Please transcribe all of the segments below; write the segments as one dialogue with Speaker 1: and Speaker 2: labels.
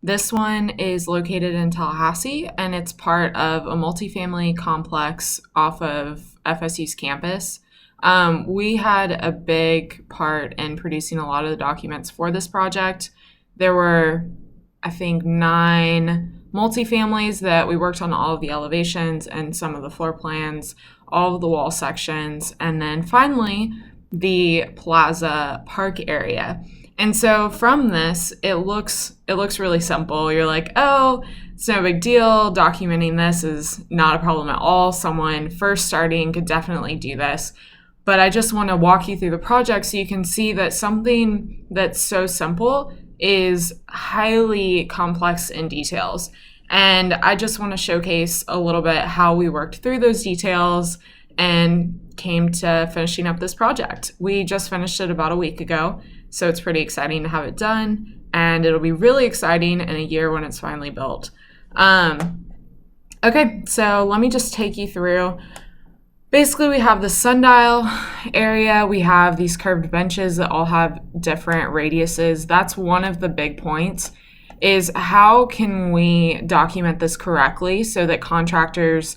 Speaker 1: This one is located in Tallahassee, and it's part of a multifamily complex off of FSU's campus. We had a big part in producing a lot of the documents for this project. There were, I think, 9 multifamilies that we worked on all of the elevations and some of the floor plans, all of the wall sections, and then finally the Plaza park area. And so from this, it looks really simple. You're like, oh, it's no big deal. Documenting this is not a problem at all. Someone first starting could definitely do this. But I just want to walk you through the project so you can see that something that's so simple is highly complex in details. And I just want to showcase a little bit how we worked through those details and came to finishing up this project. We just finished it about a week ago, so it's pretty exciting to have it done, and it'll be really exciting in a year when it's finally built. Okay, so let me just take you through. Basically, we have the sundial area. We have these curved benches that all have different radiuses. That's one of the big points, is how can we document this correctly so that contractors,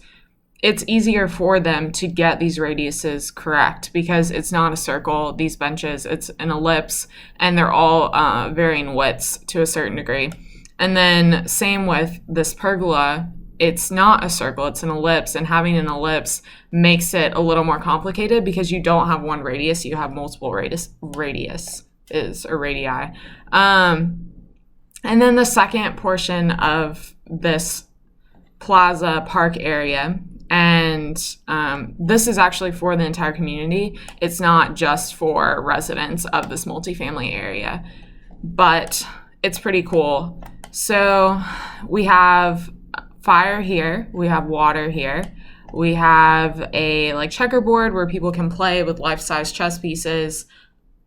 Speaker 1: it's easier for them to get these radiuses correct, because it's not a circle, these benches, it's an ellipse, and they're all varying widths to a certain degree. And then same with this pergola, it's not a circle, it's an ellipse, and having an ellipse makes it a little more complicated because you don't have one radius, you have multiple radii. And then the second portion of this Plaza park area, and this is actually for the entire community. It's not just for residents of this multifamily area, but it's pretty cool. So we have fire here, we have water here, we have a checkerboard where people can play with life-size chess pieces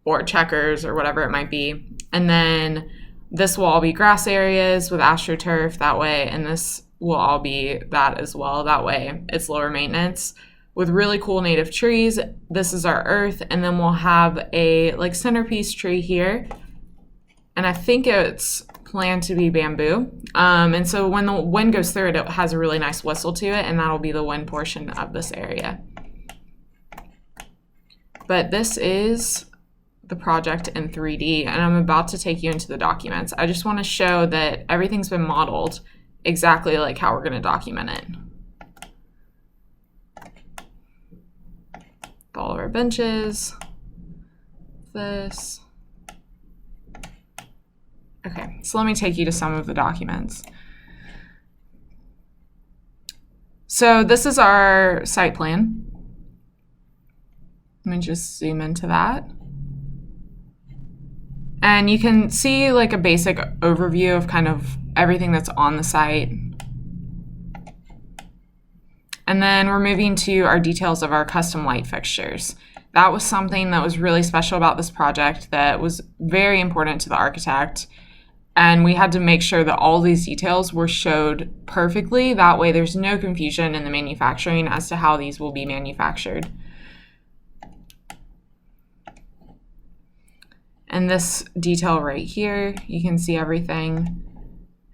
Speaker 1: or checkers or whatever it might be. And then this will all be grass areas with AstroTurf that way, and this will all be that as well. That way it's lower maintenance with really cool native trees. This is our earth, and then we'll have a centerpiece tree here, and I think it's planned to be bamboo. And so when the wind goes through it, it has a really nice whistle to it, and that'll be the wind portion of this area. But this is the project in 3D, and I'm about to take you into the documents. I just want to show that everything's been modeled exactly like how we're going to document it. All of our benches, this. Okay, so let me take you to some of the documents. So this is our site plan. Let me just zoom into that. And you can see a basic overview of kind of everything that's on the site. And then we're moving to our details of our custom light fixtures. That was something that was really special about this project that was very important to the architect. And we had to make sure that all these details were showed perfectly. That way there's no confusion in the manufacturing as to how these will be manufactured. And this detail right here, you can see everything.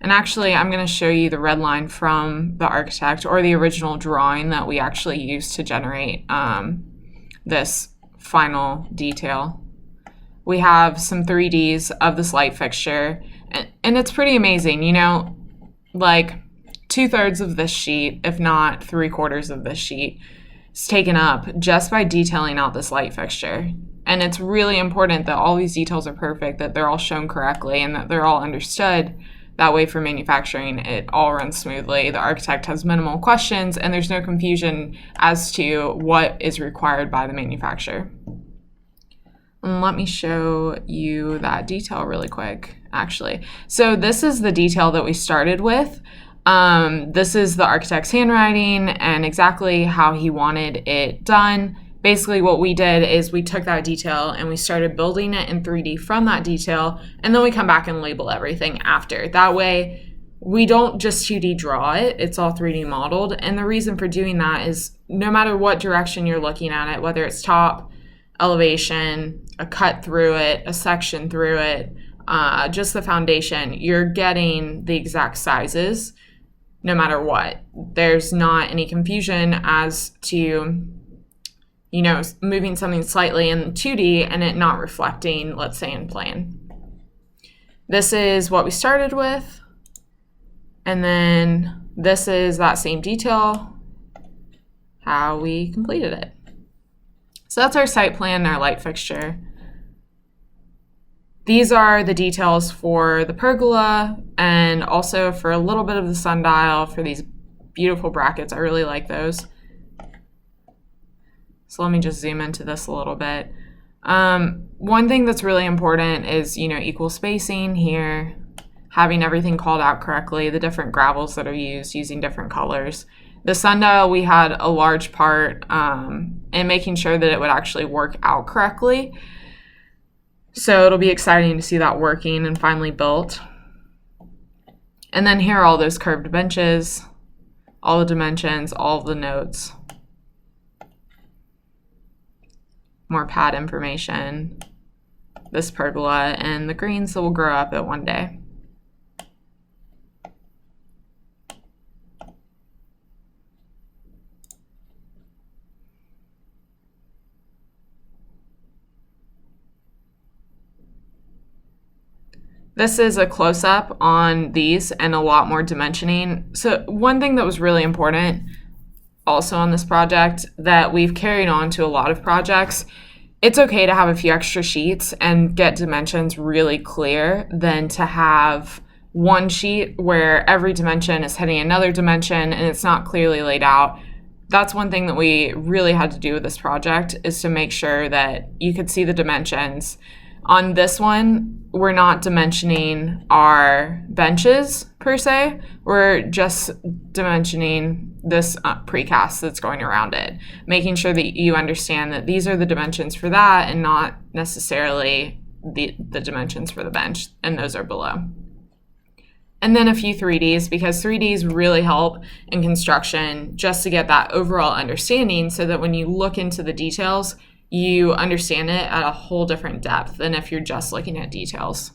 Speaker 1: And actually, I'm going to show you the red line from the architect, or the original drawing that we actually used to generate this final detail. We have some 3Ds of this light fixture, and it's pretty amazing. 2/3 of this sheet, if not 3/4 of this sheet, is taken up just by detailing out this light fixture. And it's really important that all these details are perfect, that they're all shown correctly, and that they're all understood. That way for manufacturing, it all runs smoothly. The architect has minimal questions, and there's no confusion as to what is required by the manufacturer. And let me show you that detail really quick, actually. So this is the detail that we started with. This is the architect's handwriting and exactly how he wanted it done. Basically what we did is we took that detail and we started building it in 3D from that detail, and then we come back and label everything after. That way we don't just 2D draw it, it's all 3D modeled. And the reason for doing that is no matter what direction you're looking at it, whether it's top, elevation, a cut through it, a section through it, just the foundation, you're getting the exact sizes no matter what. There's not any confusion as to, moving something slightly in 2D and it not reflecting, let's say, in plan. This is what we started with, and then this is that same detail, how we completed it. So that's our site plan and our light fixture. These are the details for the pergola and also for a little bit of the sundial for these beautiful brackets. I really like those. So let me just zoom into this a little bit. One thing that's really important is, equal spacing here, having everything called out correctly, the different gravels that are used, using different colors. The sundial, we had a large part in making sure that it would actually work out correctly. So it'll be exciting to see that working and finally built. And then here are all those curved benches, all the dimensions, all of the notes. More pad information, this pergola, and the greens that will grow up at one day. This is a close-up on these and a lot more dimensioning. So one thing that was really important also on this project that we've carried on to a lot of projects, it's okay to have a few extra sheets and get dimensions really clear than to have one sheet where every dimension is hitting another dimension and it's not clearly laid out. That's one thing that we really had to do with this project, is to make sure that you could see the dimensions. On this one, we're not dimensioning our benches per se. We're just dimensioning this precast that's going around it, making sure that you understand that these are the dimensions for that and not necessarily the dimensions for the bench, and those are below. And then a few 3Ds, because 3Ds really help in construction just to get that overall understanding so that when you look into the details, you understand it at a whole different depth than if you're just looking at details.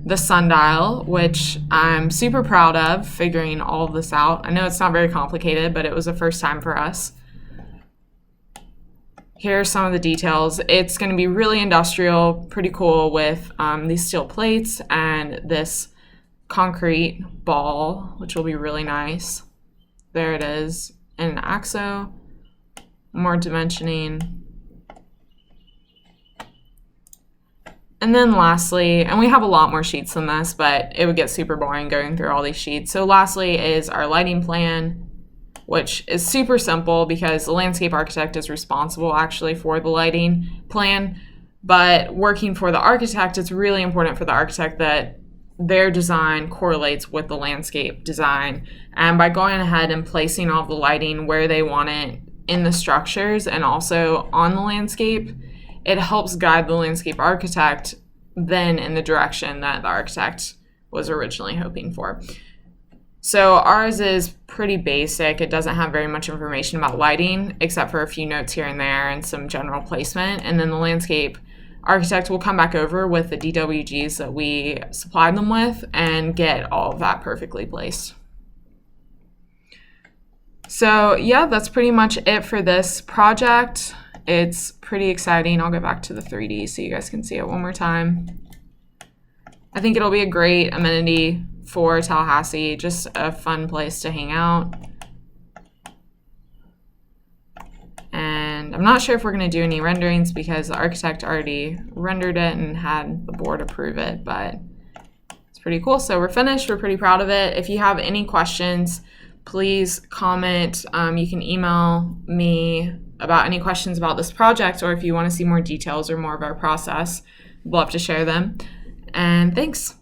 Speaker 1: The sundial, which I'm super proud of figuring all of this out. I know it's not very complicated, but it was the first time for us. Here are some of the details. It's going to be really industrial, pretty cool with these steel plates and this concrete ball, which will be really nice. There it is in an axo. More dimensioning. And then lastly, and we have a lot more sheets than this, but it would get super boring going through all these sheets. So lastly is our lighting plan, which is super simple because the landscape architect is responsible actually for the lighting plan. But working for the architect, it's really important for the architect that their design correlates with the landscape design. And by going ahead and placing all the lighting where they want it in the structures and also on the landscape, it helps guide the landscape architect then in the direction that the architect was originally hoping for. So ours is pretty basic. It doesn't have very much information about lighting except for a few notes here and there and some general placement. And then the landscape architect will come back over with the DWGs that we supplied them with and get all of that perfectly placed. So yeah, that's pretty much it for this project. It's pretty exciting. I'll go back to the 3D so you guys can see it one more time. I think it'll be a great amenity for Tallahassee, just a fun place to hang out. And I'm not sure if we're going to do any renderings because the architect already rendered it and had the board approve it, but it's pretty cool. So we're finished. We're pretty proud of it. If you have any questions, please comment. You can email me about any questions about this project, or if you want to see more details or more of our process, I'd love to share them. And thanks.